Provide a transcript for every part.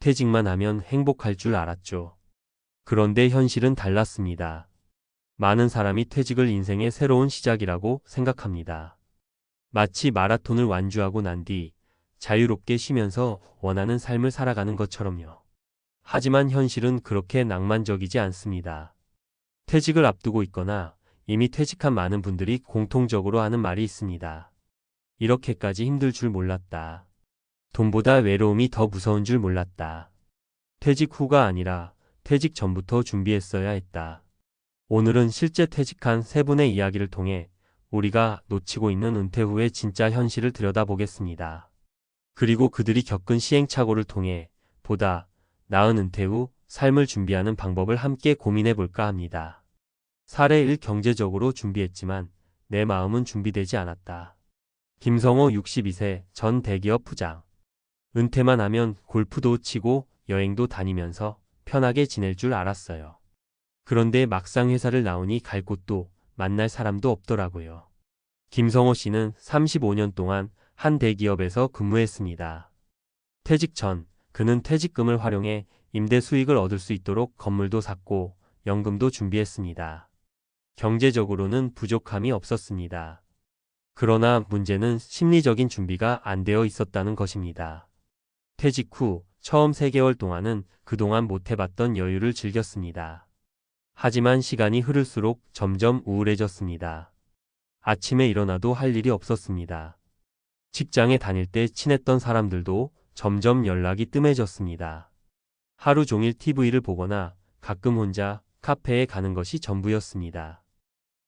퇴직만 하면 행복할 줄 알았죠. 그런데 현실은 달랐습니다. 많은 사람이 퇴직을 인생의 새로운 시작이라고 생각합니다. 마치 마라톤을 완주하고 난 뒤 자유롭게 쉬면서 원하는 삶을 살아가는 것처럼요. 하지만 현실은 그렇게 낭만적이지 않습니다. 퇴직을 앞두고 있거나 이미 퇴직한 많은 분들이 공통적으로 하는 말이 있습니다. 이렇게까지 힘들 줄 몰랐다. 돈보다 외로움이 더 무서운 줄 몰랐다. 퇴직 후가 아니라 퇴직 전부터 준비했어야 했다. 오늘은 실제 퇴직한 세 분의 이야기를 통해 우리가 놓치고 있는 은퇴 후의 진짜 현실을 들여다보겠습니다. 그리고 그들이 겪은 시행착오를 통해 보다 나은 은퇴 후 삶을 준비하는 방법을 함께 고민해 볼까 합니다. 사례 1. 경제적으로 준비했지만 내 마음은 준비되지 않았다. 김성호 62세 전 대기업 부장. 은퇴만 하면 골프도 치고 여행도 다니면서 편하게 지낼 줄 알았어요. 그런데 막상 회사를 나오니 갈 곳도 만날 사람도 없더라고요. 김성호 씨는 35년 동안 한 대기업에서 근무했습니다. 퇴직 전 그는 퇴직금을 활용해 임대 수익을 얻을 수 있도록 건물도 샀고 연금도 준비했습니다. 경제적으로는 부족함이 없었습니다. 그러나 문제는 심리적인 준비가 안 되어 있었다는 것입니다. 퇴직 후 처음 3개월 동안은 그동안 못 해봤던 여유를 즐겼습니다. 하지만 시간이 흐를수록 점점 우울해졌습니다. 아침에 일어나도 할 일이 없었습니다. 직장에 다닐 때 친했던 사람들도 점점 연락이 뜸해졌습니다. 하루 종일 TV를 보거나 가끔 혼자 카페에 가는 것이 전부였습니다.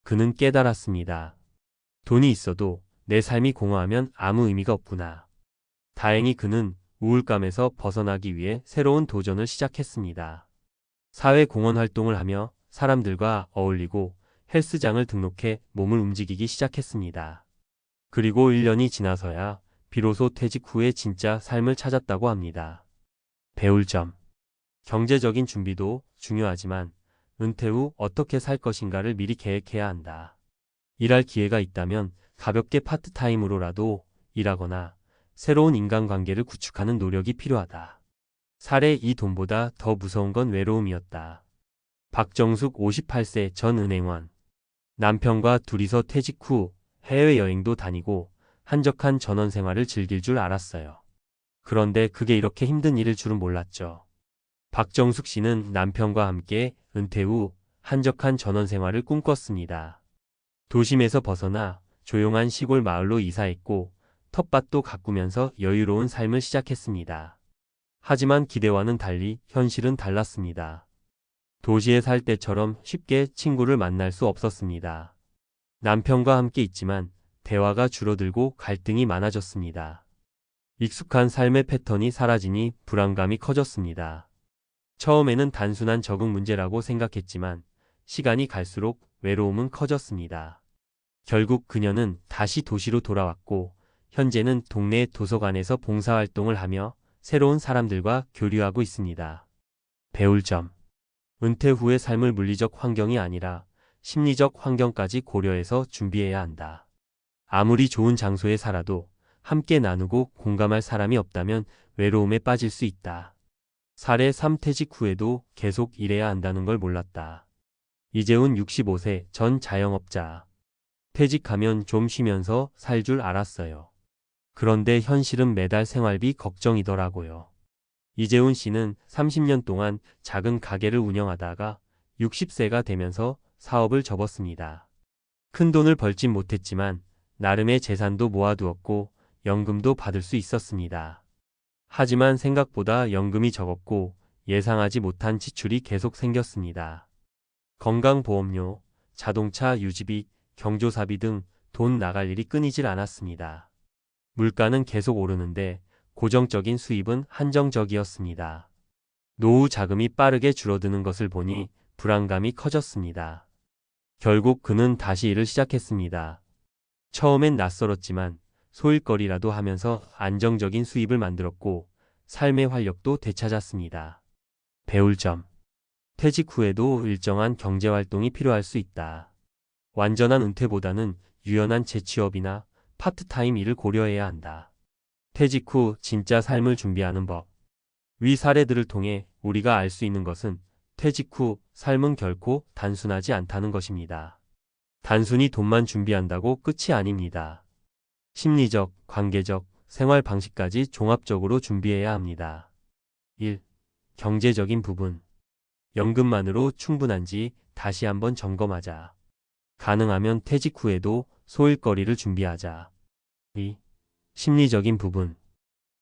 그는 깨달았습니다. 돈이 있어도 내 삶이 공허하면 아무 의미가 없구나. 다행히 그는 우울감에서 벗어나기 위해 새로운 도전을 시작했습니다. 사회공헌 활동을 하며 사람들과 어울리고 헬스장을 등록해 몸을 움직이기 시작했습니다. 그리고 1년이 지나서야 비로소 퇴직 후에 진짜 삶을 찾았다고 합니다. 배울 점. 경제적인 준비도 중요하지만 은퇴 후 어떻게 살 것인가를 미리 계획해야 한다. 일할 기회가 있다면 가볍게 파트타임으로라도 일하거나 새로운 인간관계를 구축하는 노력이 필요하다. 사례 2. 돈보다 더 무서운 건 외로움이었다. 박정숙 58세 전 은행원. 남편과 둘이서 퇴직 후 해외여행도 다니고 한적한 전원 생활을 즐길 줄 알았어요. 그런데 그게 이렇게 힘든 일일 줄은 몰랐죠. 박정숙 씨는 남편과 함께 은퇴 후 한적한 전원 생활을 꿈꿨습니다. 도심에서 벗어나 조용한 시골 마을로 이사했고 텃밭도 가꾸면서 여유로운 삶을 시작했습니다. 하지만 기대와는 달리 현실은 달랐습니다. 도시에 살 때처럼 쉽게 친구를 만날 수 없었습니다. 남편과 함께 있지만 대화가 줄어들고 갈등이 많아졌습니다. 익숙한 삶의 패턴이 사라지니 불안감이 커졌습니다. 처음에는 단순한 적응 문제라고 생각했지만 시간이 갈수록 외로움은 커졌습니다. 결국 그녀는 다시 도시로 돌아왔고 현재는 동네 도서관에서 봉사활동을 하며 새로운 사람들과 교류하고 있습니다. 배울 점. 은퇴 후의 삶을 물리적 환경이 아니라 심리적 환경까지 고려해서 준비해야 한다. 아무리 좋은 장소에 살아도 함께 나누고 공감할 사람이 없다면 외로움에 빠질 수 있다. 사례 3. 퇴직 후에도 계속 일해야 한다는 걸 몰랐다. 이재훈 65세 전 자영업자. 퇴직하면 좀 쉬면서 살 줄 알았어요. 그런데 현실은 매달 생활비 걱정이더라고요. 이재훈 씨는 30년 동안 작은 가게를 운영하다가 60세가 되면서 사업을 접었습니다. 큰 돈을 벌진 못했지만 나름의 재산도 모아두었고 연금도 받을 수 있었습니다. 하지만 생각보다 연금이 적었고 예상하지 못한 지출이 계속 생겼습니다. 건강보험료, 자동차 유지비, 경조사비 등 돈 나갈 일이 끊이질 않았습니다. 물가는 계속 오르는데 고정적인 수입은 한정적이었습니다. 노후 자금이 빠르게 줄어드는 것을 보니 불안감이 커졌습니다. 결국 그는 다시 일을 시작했습니다. 처음엔 낯설었지만 소일거리라도 하면서 안정적인 수입을 만들었고 삶의 활력도 되찾았습니다. 배울 점. 퇴직 후에도 일정한 경제활동이 필요할 수 있다. 완전한 은퇴보다는 유연한 재취업이나 파트타임 일을 고려해야 한다. 퇴직 후 진짜 삶을 준비하는 법. 위 사례들을 통해 우리가 알 수 있는 것은 퇴직 후 삶은 결코 단순하지 않다는 것입니다. 단순히 돈만 준비한다고 끝이 아닙니다. 심리적, 관계적, 생활 방식까지 종합적으로 준비해야 합니다. 1. 경제적인 부분. 연금만으로 충분한지 다시 한번 점검하자. 가능하면 퇴직 후에도 소일거리를 준비하자. 2. 심리적인 부분.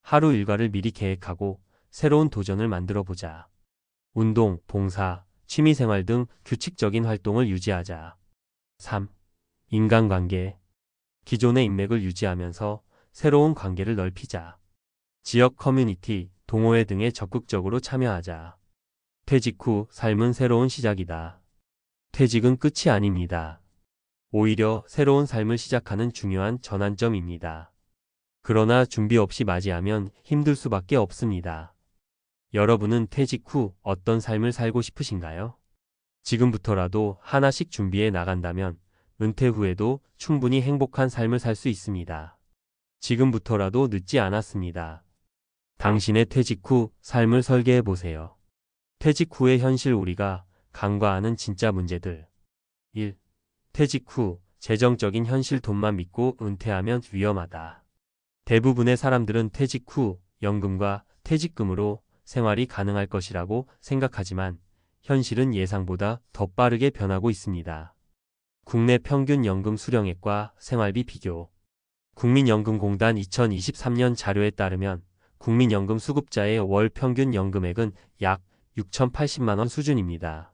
하루 일과를 미리 계획하고 새로운 도전을 만들어 보자. 운동, 봉사, 취미생활 등 규칙적인 활동을 유지하자. 3. 인간관계. 기존의 인맥을 유지하면서 새로운 관계를 넓히자. 지역 커뮤니티, 동호회 등에 적극적으로 참여하자. 퇴직 후 삶은 새로운 시작이다. 퇴직은 끝이 아닙니다. 오히려 새로운 삶을 시작하는 중요한 전환점입니다. 그러나 준비 없이 맞이하면 힘들 수밖에 없습니다. 여러분은 퇴직 후 어떤 삶을 살고 싶으신가요? 지금부터라도 하나씩 준비해 나간다면 은퇴 후에도 충분히 행복한 삶을 살 수 있습니다. 지금부터라도 늦지 않았습니다. 당신의 퇴직 후 삶을 설계해 보세요. 퇴직 후의 현실 우리가 간과하는 진짜 문제들. 1. 퇴직 후 재정적인 현실 돈만 믿고 은퇴하면 위험하다. 대부분의 사람들은 퇴직 후 연금과 퇴직금으로 생활이 가능할 것이라고 생각하지만 현실은 예상보다 더 빠르게 변하고 있습니다. 국내 평균 연금 수령액과 생활비 비교. 국민연금공단 2023년 자료에 따르면 국민연금 수급자의 월 평균 연금액은 약 6,080만 원 수준입니다.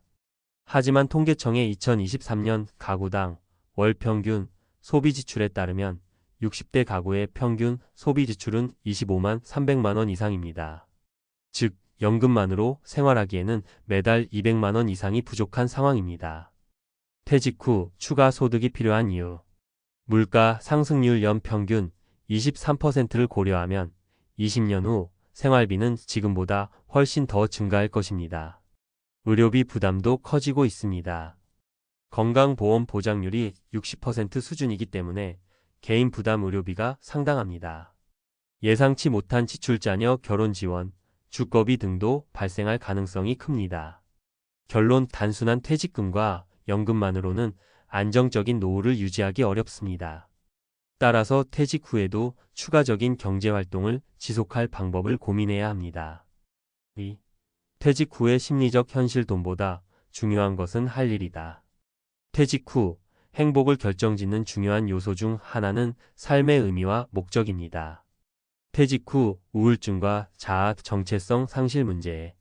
하지만 통계청의 2023년 가구당 월 평균 소비 지출에 따르면 60대 가구의 평균 소비 지출은 25만 300만 원 이상입니다. 즉, 연금만으로 생활하기에는 매달 200만 원 이상이 부족한 상황입니다. 퇴직 후 추가 소득이 필요한 이유. 물가 상승률 연평균 23%를 고려하면 20년 후 생활비는 지금보다 훨씬 더 증가할 것입니다. 의료비 부담도 커지고 있습니다. 건강보험 보장률이 60% 수준이기 때문에 개인 부담 의료비가 상당합니다. 예상치 못한 지출, 자녀 결혼 지원, 주거비 등도 발생할 가능성이 큽니다. 결론, 단순한 퇴직금과 연금만으로는 안정적인 노후를 유지하기 어렵습니다. 따라서 퇴직 후에도 추가적인 경제활동을 지속할 방법을 고민해야 합니다. 2. 퇴직 후의 심리적 현실 돈보다 중요한 것은 할 일이다. 퇴직 후 행복을 결정짓는 중요한 요소 중 하나는 삶의 의미와 목적입니다. 퇴직 후 우울증과 자아, 정체성 상실 문제.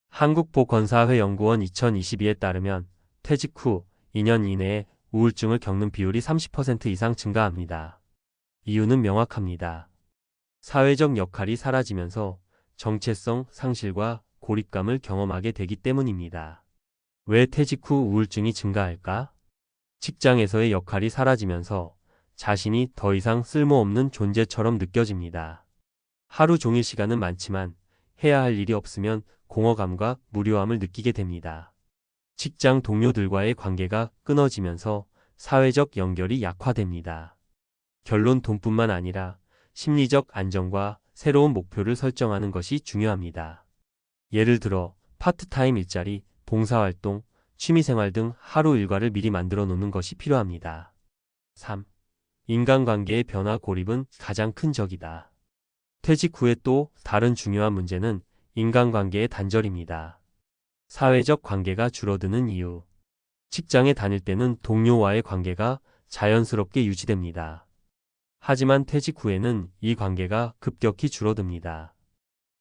한국보건사회연구원 2022에 따르면 퇴직 후 2년 이내에 우울증을 겪는 비율이 30% 이상 증가합니다. 이유는 명확합니다. 사회적 역할이 사라지면서 정체성 상실과 고립감을 경험하게 되기 때문입니다. 왜 퇴직 후 우울증이 증가할까? 직장에서의 역할이 사라지면서 자신이 더 이상 쓸모없는 존재처럼 느껴집니다. 하루 종일 시간은 많지만 해야 할 일이 없으면 공허감과 무료함을 느끼게 됩니다. 직장 동료들과의 관계가 끊어지면서 사회적 연결이 약화됩니다. 결론, 돈뿐만 아니라 심리적 안정과 새로운 목표를 설정하는 것이 중요합니다. 예를 들어 파트타임 일자리, 봉사활동, 취미생활 등 하루 일과를 미리 만들어 놓는 것이 필요합니다. 3. 인간관계의 변화, 고립은 가장 큰 적이다. 퇴직 후에 또 다른 중요한 문제는 인간관계의 단절입니다. 사회적 관계가 줄어드는 이유. 직장에 다닐 때는 동료와의 관계가 자연스럽게 유지됩니다. 하지만 퇴직 후에는 이 관계가 급격히 줄어듭니다.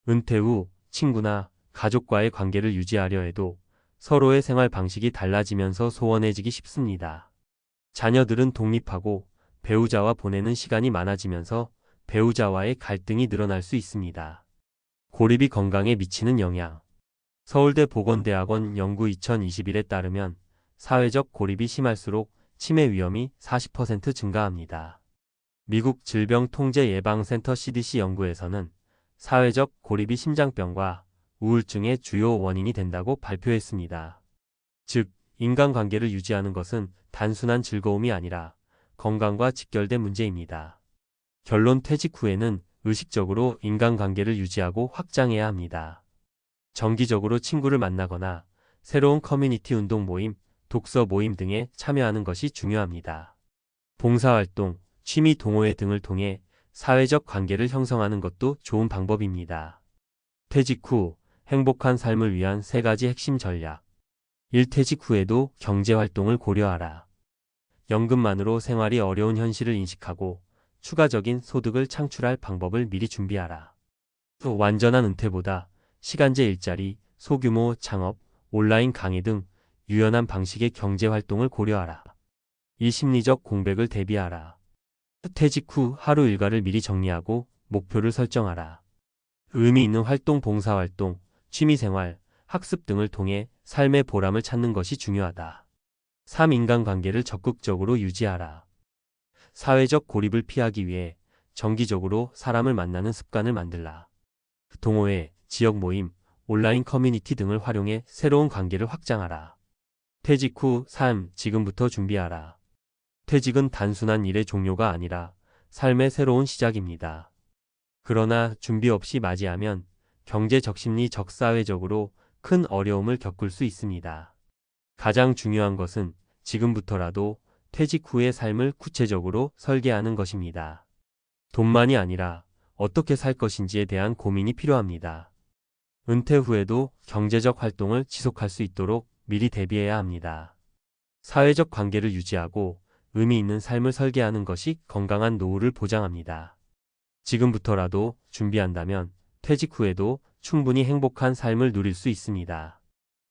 은퇴 후 친구나 가족과의 관계를 유지하려 해도 서로의 생활 방식이 달라지면서 소원해지기 쉽습니다. 자녀들은 독립하고 배우자와 보내는 시간이 많아지면서 배우자와의 갈등이 늘어날 수 있습니다. 고립이 건강에 미치는 영향. 서울대 보건대학원 연구 2021에 따르면 사회적 고립이 심할수록 치매 위험이 40% 증가합니다. 미국 질병통제예방센터 CDC 연구에서는 사회적 고립이 심장병과 우울증의 주요 원인이 된다고 발표했습니다. 즉, 인간관계를 유지하는 것은 단순한 즐거움이 아니라 건강과 직결된 문제입니다. 결론, 퇴직 후에는 의식적으로 인간관계를 유지하고 확장해야 합니다. 정기적으로 친구를 만나거나 새로운 커뮤니티 운동 모임, 독서 모임 등에 참여하는 것이 중요합니다. 봉사활동, 취미 동호회 등을 통해 사회적 관계를 형성하는 것도 좋은 방법입니다. 퇴직 후 행복한 삶을 위한 3가지 핵심 전략. 1. 퇴직 후에도 경제활동을 고려하라. 연금만으로 생활이 어려운 현실을 인식하고 추가적인 소득을 창출할 방법을 미리 준비하라. 완전한 은퇴보다 시간제 일자리, 소규모 창업, 온라인 강의 등 유연한 방식의 경제활동을 고려하라. 이 심리적 공백을 대비하라. 퇴직 후 하루 일과를 미리 정리하고 목표를 설정하라. 의미 있는 활동, 봉사활동, 취미생활, 학습 등을 통해 삶의 보람을 찾는 것이 중요하다. 3. 인간관계를 적극적으로 유지하라. 사회적 고립을 피하기 위해 정기적으로 사람을 만나는 습관을 만들라. 동호회, 지역 모임, 온라인 커뮤니티 등을 활용해 새로운 관계를 확장하라. 퇴직 후 삶, 지금부터 준비하라. 퇴직은 단순한 일의 종료가 아니라 삶의 새로운 시작입니다. 그러나 준비 없이 맞이하면 경제적, 심리적, 사회적으로 큰 어려움을 겪을 수 있습니다. 가장 중요한 것은 지금부터라도 퇴직 후의 삶을 구체적으로 설계하는 것입니다. 돈만이 아니라 어떻게 살 것인지에 대한 고민이 필요합니다. 은퇴 후에도 경제적 활동을 지속할 수 있도록 미리 대비해야 합니다. 사회적 관계를 유지하고 의미 있는 삶을 설계하는 것이 건강한 노후를 보장합니다. 지금부터라도 준비한다면 퇴직 후에도 충분히 행복한 삶을 누릴 수 있습니다.